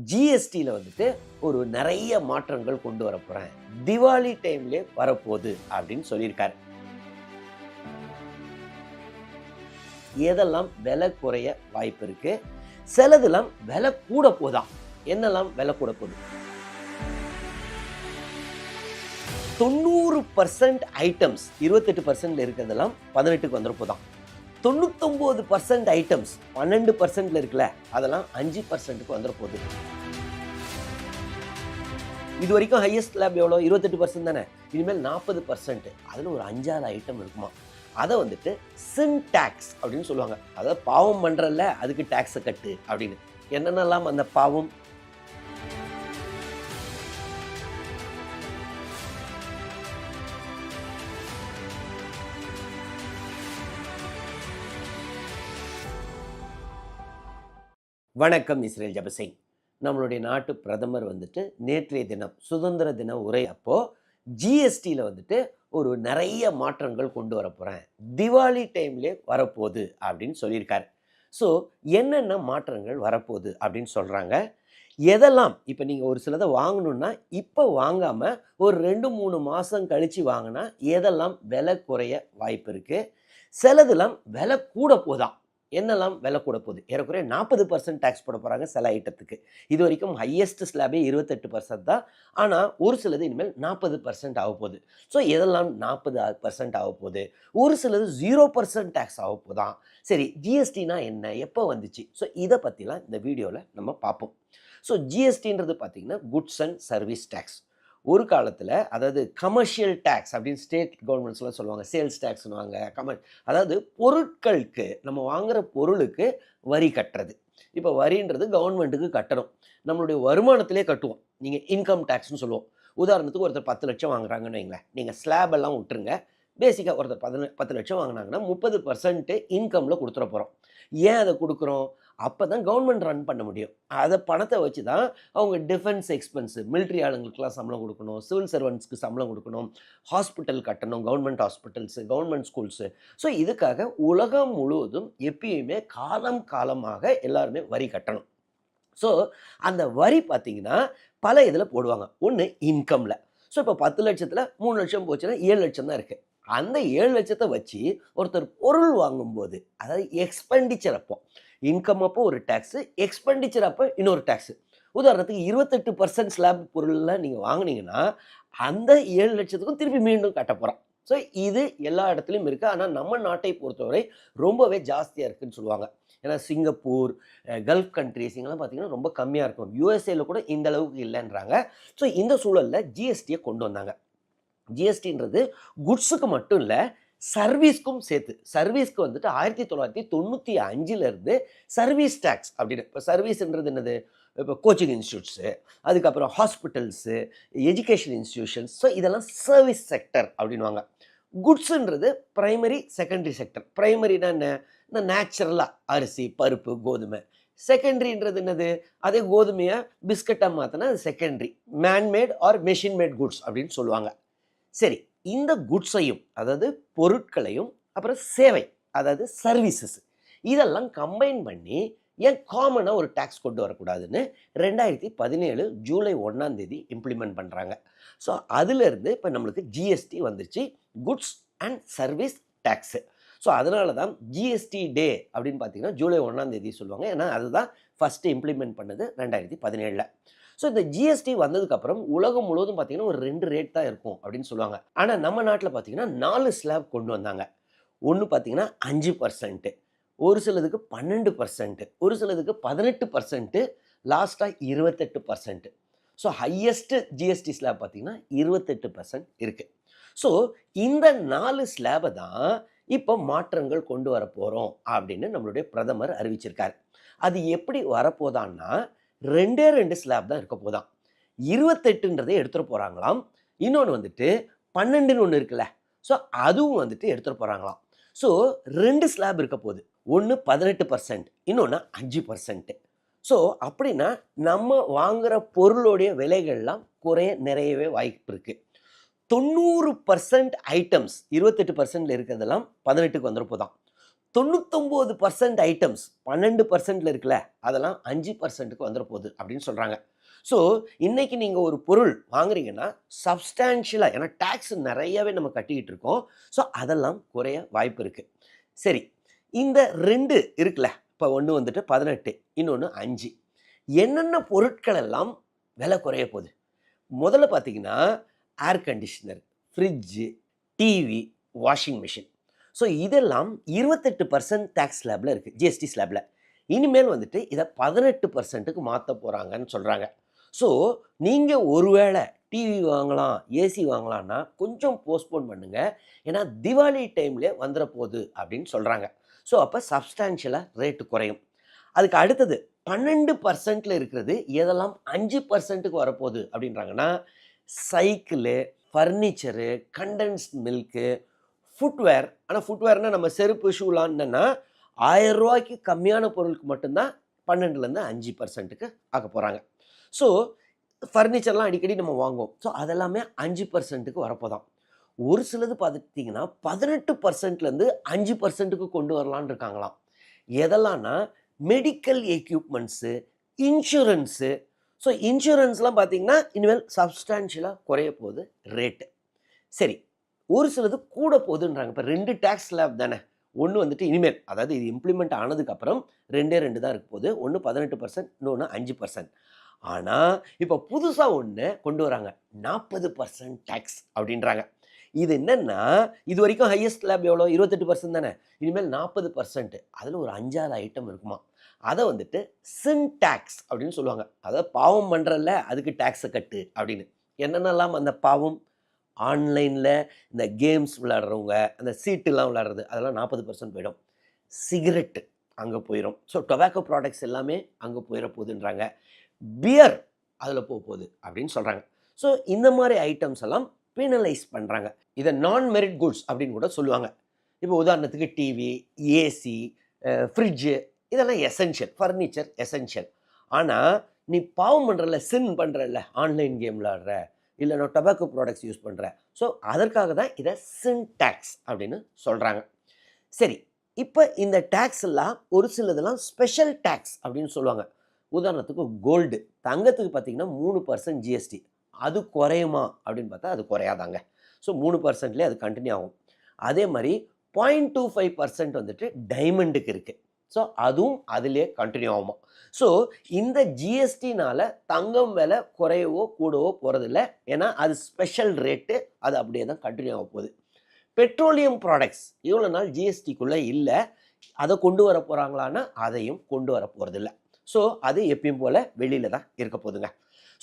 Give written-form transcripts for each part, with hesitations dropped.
ஜிஎஸ்டியில் வந்துட்டு ஒரு நிறைய மாற்றங்கள் கொண்டு வர போகிறேன், திவாலி டைம்லே வரப்போகுது அப்படின்னு சொல்லியிருக்காரு. எதெல்லாம் விலை குறைய வாய்ப்பு இருக்கு, சிலதெல்லாம் விலை கூட போதாம். என்னெல்லாம் விலை கூட போகுது? 90% ஐட்டம்ஸ் 28% இருக்கிறதெல்லாம் 18க்கு வந்துட போதாம். 99% ஐட்டம்ஸ் 12% இருக்குல்ல, அதெல்லாம் 5%க்கு வந்துட போகுது. இது வரைக்கும் ஹையஸ்ட் லேப் எவ்வளோ? 28% தானே. இனிமேல் 40%. அதில் ஒரு 5-6 ஐட்டம் இருக்குமா. அதை வந்துட்டு சின் டேக்ஸ் அப்படின்னு சொல்லுவாங்க. அதாவது பாவம் பண்ணுறல்ல, அதுக்கு டேக்ஸை கட்டு அப்படின்னு. என்னென்னலாம் அந்த பாவம்? வணக்கம், இஸ்ரேல் ஜபசிங். நம்மளுடைய நாட்டு பிரதமர் வந்துட்டு நேற்றைய தினம் சுதந்திர தின உரை அப்போ ஜிஎஸ்டியில் வந்துட்டு ஒரு நிறைய மாற்றங்கள் கொண்டு வர போகிறேன், திவாலி டைம்லே வரப்போகுது அப்படின்னு சொல்லியிருக்காரு. ஸோ என்னென்ன மாற்றங்கள் வரப்போகுது அப்படின்னு சொல்கிறாங்க. எதெல்லாம் இப்போ நீங்கள் ஒரு சிலதை வாங்கணுன்னா இப்போ வாங்காமல் ஒரு 2-3 மாதம் கழித்து வாங்கினா எதெல்லாம் விலை குறைய வாய்ப்பு இருக்குது, சிலதெல்லாம் விலை கூட போதாம். என்னெல்லாம் விலை கூட போகுது? ஏறக்குறைய 40% டேக்ஸ் போட போகிறாங்க சில ஐட்டத்துக்கு. இது வரைக்கும் ஹையஸ்ட் ஸ்லாபே 28% தான். ஆனால் ஒரு சிலது இனிமேல் 40% ஆக போகுது. ஸோ எதெல்லாம் 40% ஆக போகுது? ஒரு சிலது 0% டேக்ஸ் ஆக போதான். சரி, ஜிஎஸ்டினா என்ன, எப்போ வந்துச்சு? ஸோ இதை பற்றிலாம் இந்த வீடியோவில் நம்ம பார்ப்போம். ஸோ ஜிஎஸ்டின்றது பார்த்திங்கன்னா குட்ஸ் அண்ட் சர்வீஸ் டேக்ஸ். ஒரு காலத்தில், அதாவது கமர்ஷியல் டேக்ஸ் அப்படின்னு ஸ்டேட் கவர்மெண்ட்ஸ்லாம் சொல்லுவாங்க. சேல்ஸ் டேக்ஸ்னுவாங்க. அதாவது பொருட்களுக்கு, நம்ம வாங்குகிற பொருளுக்கு வரி கட்டுறது. இப்போ வரின்றது கவர்மெண்ட்டுக்கு கட்டணும். நம்மளுடைய வருமானத்திலே கட்டுவோம். நீங்கள் இன்கம் டேக்ஸ்னு சொல்லுவோம். உதாரணத்துக்கு ஒருத்தர் 10 லட்சம் வாங்குறாங்கன்னு வைங்களேன். நீங்கள் ஸ்லாப் எல்லாம் விட்டுருங்க. பேசிக்காக ஒருத்தர் 10 லட்சம் வாங்கினாங்கன்னா 30% இன்கமில் கொடுத்துட போகிறோம். ஏன் அதை கொடுக்குறோம்? அப்போ தான் கவர்மெண்ட் ரன் பண்ண முடியும். அதை பணத்தை வச்சு தான் அவங்க டிஃபென்ஸ் எக்ஸ்பென்ஸு, மிலிட்ரி ஆளுங்களுக்குலாம் சம்பளம் கொடுக்கணும், சிவில் சர்வன்ட்ஸ்க்கு சம்பளம் கொடுக்கணும், ஹாஸ்பிட்டல் கட்டணும், government hospitals, government schools. So இதுக்காக உலகம் முழுவதும் எப்பயுமே காலமாக எல்லாருமே வரி கட்டணும். ஸோ அந்த வரி பார்த்திங்கன்னா பல இதில் போடுவாங்க. ஒன்று இன்கமில். ஸோ இப்போ 10 லட்சத்தில் 3 லட்சம் போச்சுன்னா 7 லட்சம் தான் இருக்குது. அந்த 7 லட்சத்தை வச்சு ஒருத்தர் பொருள் வாங்கும்போது, அதாவது எக்ஸ்பெண்டிச்சர் அப்போ, இன்கம் அப்போ ஒரு டேக்ஸு, எக்ஸ்பெண்டிச்சர் அப்போ இன்னொரு டேக்ஸு. உதாரணத்துக்கு 28% ஸ்லாப் பொருள்லாம் நீங்கள் வாங்கினீங்கன்னா அந்த 7 லட்சத்துக்கும் திருப்பி மீண்டும் கட்ட போகிறோம். ஸோ இது எல்லா இடத்துலையும் இருக்குது. ஆனால் நம்ம நாட்டை பொறுத்தவரை ரொம்பவே ஜாஸ்தியாக இருக்குதுன்னு சொல்லுவாங்க. ஏன்னா சிங்கப்பூர், கல்ஃப் கண்ட்ரிஸ் இங்கெல்லாம் பார்த்திங்கன்னா ரொம்ப கம்மியாக இருக்கும். யூஎஸ்ஏல கூட இந்த அளவுக்கு இல்லைன்றாங்க. ஸோ இந்த சூழலில் ஜிஎஸ்டியை கொண்டு வந்தாங்க. ஜிஎஸ்டின்றது குட்ஸுக்கு மட்டும் இல்லை, சர்வீஸ்க்கும் சேர்த்து. சர்வீஸ்க்கு வந்துட்டு 1995 சர்வீஸ் டேக்ஸ் அப்படின்னு. இப்போ சர்வீஸ்ன்றது என்னது? இப்போ கோச்சிங் இன்ஸ்டியூட்ஸு, அதுக்கப்புறம் ஹாஸ்பிட்டல்ஸு, எஜுகேஷன் இன்ஸ்டிடியூஷன்ஸ். ஸோ இதெல்லாம் சர்வீஸ் செக்டர் அப்படின்வாங்க. குட்ஸுன்றது ப்ரைமரி, செகண்டரி செக்டர். ப்ரைமரினா என்ன? இந்த நேச்சுரலாக அரிசி, பருப்பு, கோதுமை. செகண்டரின்றது என்னது? அதே கோதுமையை பிஸ்கட்டாக மாற்றினா அது secondary. Manmade or machine made goods அப்படின்னு சொல்லுவாங்க. சரி, இந்த குட்ஸையும், அதாவது பொருட்களையும், அப்புறம் சேவை, அதாவது சர்வீசஸ், இதெல்லாம் கம்பைன் பண்ணி ஏன் காமனாக ஒரு டேக்ஸ் கொண்டு வரக்கூடாதுன்னு 2017 ஜூலை 1 இம்ப்ளிமெண்ட் பண்ணுறாங்க. ஸோ அதிலிருந்து இப்போ நம்மளுக்கு ஜிஎஸ்டி வந்துருச்சு, goods and service tax. So அதனால தான் ஜிஎஸ்டி டே அப்படின்னு பார்த்தீங்கன்னா ஜூலை 1 சொல்லுவாங்க. ஏன்னா அதுதான் ஃபஸ்ட்டு இம்ப்ளிமெண்ட் பண்ணது 2017. ஸோ இந்த ஜிஎஸ்டி வந்ததுக்கப்புறம் உலகம் முழுவதும் பார்த்தீங்கன்னா ஒரு 2 ரேட் தான் இருக்கும் அப்படின்னு சொல்லுவாங்க. ஆனால் நம்ம நாட்டில் பார்த்தீங்கன்னா 4 ஸ்லாப் கொண்டு வந்தாங்க. ஒன்று பார்த்தீங்கன்னா 5%, ஒரு சிலதுக்கு 12%, ஒரு சிலதுக்கு 18%, லாஸ்ட்டாக 28%. ஸோ ஹையஸ்ட்டு ஜிஎஸ்டி ஸ்லாப் பார்த்தீங்கன்னா 28% இருக்குது. ஸோ இந்த 4 ஸ்லாபை தான் இப்போ மாற்றங்கள் கொண்டு வர போகிறோம் அப்படின்னு நம்மளுடைய பிரதமர் அறிவிச்சிருக்காரு. அது எப்படி வரப்போதான்னா 2 ஸ்லாப் தான் இருக்க போதாம். 28ன்றதை எடுத்துகிற போகிறாங்களாம். இன்னொன்று வந்துட்டு 12ன்னு ஒன்று இருக்குல்ல, ஸோ அதுவும் வந்துட்டு எடுத்துகிற போகிறாங்களாம். ஸோ 2 ஸ்லாப் இருக்க போகுது. ஒன்று 18%, இன்னொன்று 5%. ஸோ அப்படின்னா நம்ம வாங்குகிற பொருளுடைய விலைகள்லாம் நிறையவே வாய்ப்பு இருக்குது. 90% ஐட்டம்ஸ் 28% இருக்கிறதெல்லாம் 18க்கு வந்துட போதாம். 99% ஐட்டம்ஸ் 12%ல இருக்குல்ல, அதெல்லாம் 5%க்கு வந்துற போகுது அப்படின்னு சொல்றாங்க. ஸோ இன்னைக்கு நீங்க ஒரு பொருள் வாங்குறீங்கன்னா, சப்ஸ்டான்ஷியலா ஏன்னா டாக்ஸ் நெறையாவே நம்ம கட்டிக்கிட்டு இருக்கோம். ஸோ அதெல்லாம் குறைய வாய்ப்பு இருக்கு. சரி, இந்த 2 இருக்குல்ல, இப்ப ஒண்ணு வந்துட்டு 18, இன்னொன்னு 5. என்னென்ன பொருட்கள் எல்லாம் விலை குறைய போகுது? முதல்ல பார்த்தீங்கன்னா, air conditioner, fridge, TV, washing machine. So இதெல்லாம் 28% டாக்ஸ் ஸ்லாப்ல இருக்கு. ஜிஎஸ்டி ஸ்லாப்ல. இனிமேல் வந்துட்டு இத 18%க்கு மாத்தப் போறாங்கன்னு சொல்றாங்க. ஸோ நீங்க ஒருவேளை டிவி வாங்கலாம், ஏசி வாங்கலாம்னா கொஞ்சம் போஸ்ட்போன் பண்ணுங்க. ஏன்னா திவாலி டைம்ல வந்துற போகுது அப்படின்னு சொல்றாங்க. ஸோ அப்ப சப்ஸ்டான்ஷியலா ரேட் குறையும். அதுக்கு அடுத்தது 12%ல இருக்கிறது எதெல்லாம் 5%க்கு வரப்போகுது அப்படின்றாங்கன்னா, cycle, furniture, condensed milk, footwear. ஆனால் ஃபுட்வேர்னா நம்ம செருப்பு, ஷூலாம் என்னன்னா ரூ. 1000க்கு கம்மியான பொருளுக்கு மட்டும்தான் 12லேருந்து 5%க்கு ஆக்க போகிறாங்க. ஸோ ஃபர்னிச்சர்லாம் அடிக்கடி நம்ம வாங்குவோம். ஸோ அதெல்லாமே 5%க்கு வரப்போதான். ஒரு சிலது பார்த்தீங்கன்னா 18%லேருந்து 5%க்கு கொண்டு வரலான்னு இருக்காங்களாம். எதெல்லாம்னா மெடிக்கல் எக்யூப்மெண்ட்ஸு, இன்சூரன்ஸு. ஸோ இன்சூரன்ஸ்லாம் பார்த்தீங்கன்னா இனிமேல் சப்ஸ்டான்ஷியலாக குறைய போகுது ரேட்டு. சரி, ஒரு சிலது கூட போகுதுன்றாங்க. இப்போ 2 டாக்ஸ் ஸ்லாப் தானே. ஒன்று வந்துட்டு இனிமேல் அதாவது இது இம்ப்ளிமெண்ட் ஆனதுக்கப்புறம் 2 தான் இருக்க போகுது. ஒன்று 18%, இன்னொன்று 5%. ஆனால் இப்போ புதுசாக ஒன்று கொண்டு வராங்க. 40% டாக்ஸ் அப்படின்றாங்க. இது என்னன்னா, இது வரைக்கும் ஹையஸ்ட் ஸ்லாப் எவ்வளோ? 28% தானே. இனிமேல் 40%. அதில் ஒரு 5, 6 ஐட்டம் இருக்குமா. அதை வந்துட்டு சின் டாக்ஸ் அப்படின்னு சொல்லுவாங்க. அதாவது பாவம் பண்ணுறல்ல, அதுக்கு டாக்ஸை கட்டு அப்படின்னு. என்னென்னலாம் அந்த பாவம்? ஆன்லைனில் இந்த கேம்ஸ் விளையாடுறவங்க, அந்த சீட்டுலாம் விளையாடுறது, அதெல்லாம் 40% போயிடும். சிகரெட்டு அங்கே போயிடும். ஸோ டொபாக்கோ ப்ராடக்ட்ஸ் எல்லாமே அங்கே போயிட போகுதுன்றாங்க. பியர் அதில் போகுது அப்படின்னு சொல்கிறாங்க. ஸோ இந்த மாதிரி ஐட்டம்ஸ் எல்லாம் பீனலைஸ் பண்ணுறாங்க. இதை நான் மெரிட் குட்ஸ் அப்படின்னு கூட சொல்லுவாங்க. இப்போ உதாரணத்துக்கு டிவி, ஏசி, ஃப்ரிட்ஜு இதெல்லாம் எசென்ஷியல். Furniture essential. ஆனால் நீ பாவம் பண்ணுறல, சின் பண்ணுறல, ஆன்லைன் கேம் விளையாடுற, இல்லை நான் டொபாக்கோ ப்ராடக்ட்ஸ் யூஸ் பண்ணுறேன். ஸோ அதற்காக தான் இதை சின் டாக்ஸ் அப்படின்னு சொல்கிறாங்க. சரி, இப்போ இந்த டேக்ஸ் எல்லாம் ஒரு சிலதெல்லாம் ஸ்பெஷல் டேக்ஸ் அப்படின்னு சொல்லுவாங்க. உதாரணத்துக்கு கோல்டு, தங்கத்துக்கு பார்த்தீங்கன்னா 3% ஜிஎஸ்டி. அது குறையுமா அப்படின்னு பார்த்தா அது குறையாதாங்க. ஸோ 3%லேயே அது கண்டினியூ ஆகும். அதே மாதிரி 0.25% வந்துட்டு டைமண்டுக்கு இருக்குது. ஸோ அதுவும் அதிலே கண்டினியூ ஆகுமா. ஸோ இந்த ஜிஎஸ்டினால் தங்கம் விலை குறையவோ கூடவோ போகிறதில்ல. ஏன்னா அது ஸ்பெஷல் ரேட்டு, அது அப்படியே தான் கண்டினியூ ஆக போகுது. பெட்ரோலியம் ப்ராடக்ட்ஸ் இவ்வளோ நாள் ஜிஎஸ்டிக்குள்ளே இல்லை. அதை கொண்டு வர போகிறாங்களான்னா அதையும் கொண்டு வர போகிறதில்ல. ஸோ அது எப்பயும் போல் வெளியில் தான் இருக்க போகுதுங்க.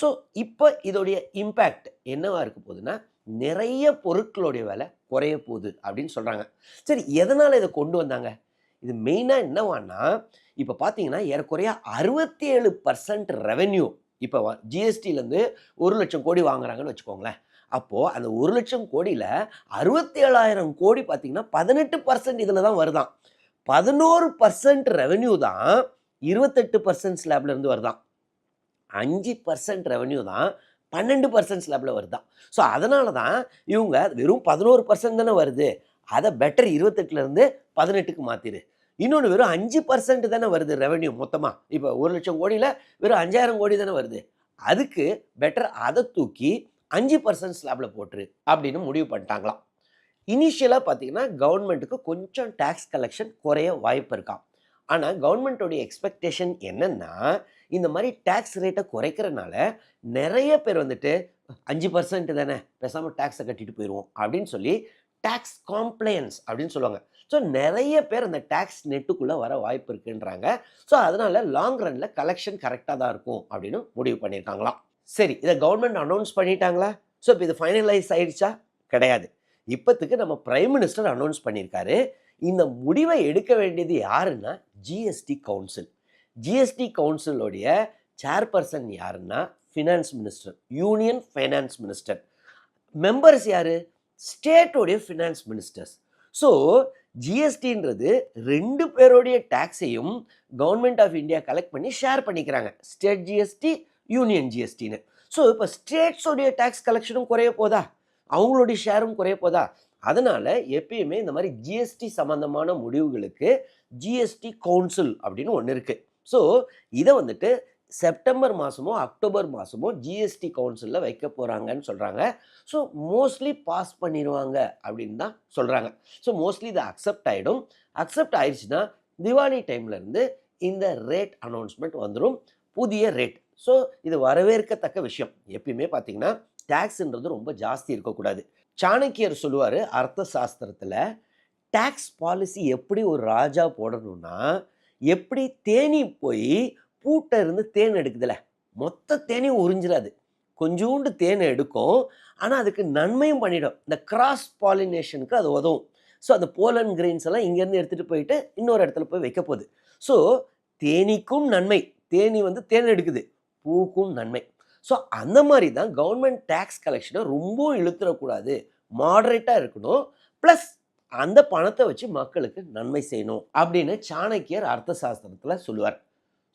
ஸோ இப்போ இதோடைய இம்பேக்ட் என்னவா இருக்க போகுதுன்னா, நிறைய பொருட்களுடைய விலை குறைய போகுது அப்படின்னு சொல்கிறாங்க. சரி, எதனால் இதை கொண்டு வந்தாங்க? இது மெயினாக என்னவான்னா, இப்போ பார்த்தீங்கன்னா ஏறக்குறைய 67% ரெவென்யூ இப்போ ஜிஎஸ்டிலேருந்து 1,00,000 கோடி வாங்குறாங்கன்னு வச்சுக்கோங்களேன். அப்போது அந்த 1,00,000 கோடியில் 67,000 கோடி பார்த்தீங்கன்னா 18% இதில் தான் வருதான். 11% ரெவென்யூ தான் 28% ஸ்லாப்லேருந்து வருதான். 5% ரெவென்யூ தான் 12% ஸ்லாப்ல வருதான். ஸோ அதனால தான் இவங்க வெறும் 11% தானே வருது, அதை பெட்டர் 28லேருந்து 18க்கு மாற்றிடு. இன்னொன்று வெறும் 5% தானே வருது ரெவென்யூ மொத்தமாக. இப்போ 1,00,000 கோடியில் வெறும் 5,000 கோடி தானே வருது. அதுக்கு பெட்டர் அதை தூக்கி 5% ஸ்லாப்ல போட்டுரு அப்படின்னு முடிவு பண்ணிட்டாங்களாம். இனிஷியலாக பார்த்தீங்கன்னா கவர்மெண்ட்டுக்கு கொஞ்சம் டேக்ஸ் கலெக்ஷன் குறைய வாய்ப்பு இருக்காம். ஆனால் கவர்மெண்ட்டோடைய எக்ஸ்பெக்டேஷன் என்னென்னா, இந்த மாதிரி டேக்ஸ் ரேட்டை குறைக்கிறனால நிறைய பேர் வந்துட்டு 5% தானே, பேசாமல் டேக்ஸை கட்டிட்டு போயிடுவோம் அப்படின்னு சொல்லி டேக்ஸ் காம்ப்ளையன்ஸ் அப்படின்னு சொல்லுவாங்க. ஸோ நிறைய பேர் அந்த டேக்ஸ் நெட்டுக்குள்ளே வர வாய்ப்பு இருக்குன்றாங்க. ஸோ அதனால் லாங் ரனில் கலெக்ஷன் கரெக்டாக தான் இருக்கும் அப்படின்னு முடிவு பண்ணியிருக்காங்களாம். சரி, இதை கவர்மெண்ட் அனௌன்ஸ் பண்ணிட்டாங்களா? ஸோ இப்போ இது ஃபைனலைஸ் ஆயிடுச்சா? கிடையாது. இப்போத்துக்கு நம்ம பிரைம் மினிஸ்டர் அனௌன்ஸ் பண்ணியிருக்காரு. இந்த முடிவை எடுக்க வேண்டியது யாருன்னா ஜிஎஸ்டி கவுன்சில். ஜிஎஸ்டி கவுன்சிலோடைய சேர்பர்சன் யாருன்னா finance minister, union finance minister. Members யார்? ஸ்டேட்டோடைய ஃபினான்ஸ் மினிஸ்டர்ஸ். ஸோ ஜிஎஸ்டின்றது 2 பேருடைய டேக்ஸையும் கவர்மெண்ட் ஆஃப் இந்தியா கலெக்ட் பண்ணி ஷேர் பண்ணிக்கிறாங்க. ஸ்டேட் ஜிஎஸ்டி, யூனியன் ஜிஎஸ்டின்னு. ஸோ இப்போ ஸ்டேட்ஸோடைய டேக்ஸ் கலெக்ஷனும் குறைய போதா, அவங்களுடைய ஷேரும் குறைய போதா. அதனால எப்பயுமே இந்த மாதிரி ஜிஎஸ்டி சம்பந்தமான முடிவுகளுக்கு ஜிஎஸ்டி கவுன்சில் அப்படின்னு ஒன்று இருக்கு. ஸோ இதை வந்துட்டு செப்டம்பர் மாதமோ அக்டோபர் மாதமோ ஜிஎஸ்டி கவுன்சிலில் வைக்க போகிறாங்கன்னு சொல்கிறாங்க. ஸோ மோஸ்ட்லி பாஸ் பண்ணிடுவாங்க அப்படின்னு தான் சொல்கிறாங்க. ஸோ மோஸ்ட்லி இதை அக்செப்ட் ஆகிடும். அக்செப்ட் ஆயிடுச்சுன்னா திவாலி டைம்லேருந்து இந்த ரேட் அனௌன்ஸ்மெண்ட் வந்துடும், புதிய ரேட். ஸோ இது வரவேற்கத்தக்க விஷயம். எப்பயுமே பார்த்தீங்கன்னா டேக்ஸ்ன்றது ரொம்ப ஜாஸ்தி இருக்கக்கூடாது. சாணக்கியர் சொல்லுவார் அர்த்த சாஸ்திரத்தில், டேக்ஸ் பாலிசி எப்படி ஒரு ராஜா போடணும்னா, எப்படி தேனீ போய் பூட்டை இருந்து தேன் எடுக்குதுல, மொத்த தேனையும் உறிஞ்சிடாது, கொஞ்சோண்டு தேனை எடுக்கும். ஆனால் அதுக்கு நன்மையும் பண்ணிடும். இந்த கிராஸ் பாலினேஷனுக்கு அது உதவும். ஸோ அந்த போலன் கிரெயின்ஸ் எல்லாம் இங்கேருந்து எடுத்துகிட்டு போயிட்டு இன்னொரு இடத்துல போய் வைக்க போகுது. ஸோ தேனீக்கும் நன்மை, தேனி தேன் எடுக்குது, பூக்கும் நன்மை. ஸோ அந்த மாதிரி தான் கவர்மெண்ட் டேக்ஸ் கலெக்ஷனை ரொம்ப இழுத்துடக்கூடாது, மாடரேட்டாக இருக்கணும். ப்ளஸ் அந்த பணத்தை வச்சு மக்களுக்கு நன்மை செய்யணும் அப்படின்னு சாணக்கியர் அர்த்த சாஸ்திரத்தில் சொல்லுவார்.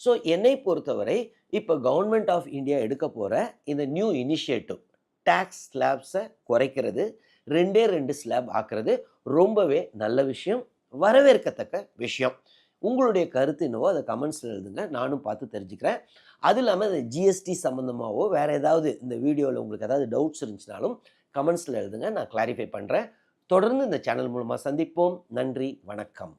ஸோ என்னை பொறுத்தவரை இப்போ கவர்மெண்ட் ஆஃப் இந்தியா எடுக்க போகிற இந்த நியூ இனிஷியேட்டிவ், டேக்ஸ் ஸ்லாப்ஸை குறைக்கிறது, 2 ஸ்லாப் ஆக்குறது ரொம்பவே நல்ல விஷயம், வரவேற்கத்தக்க விஷயம். உங்களுடைய கருத்து என்னவோ அதை கமெண்ட்ஸில் எழுதுங்க, நானும் பார்த்து தெரிஞ்சுக்கிறேன். அது இல்லாமல் இந்த ஜிஎஸ்டி சம்மந்தமாகவோ வேறு ஏதாவது இந்த வீடியோவில் உங்களுக்கு ஏதாவது டவுட்ஸ் இருந்துச்சுனாலும் கமெண்ட்ஸில் எழுதுங்க, நான் கிளாரிஃபை பண்ணுறேன். தொடர்ந்து இந்த சேனல் மூலமாக சந்திப்போம். நன்றி, வணக்கம்.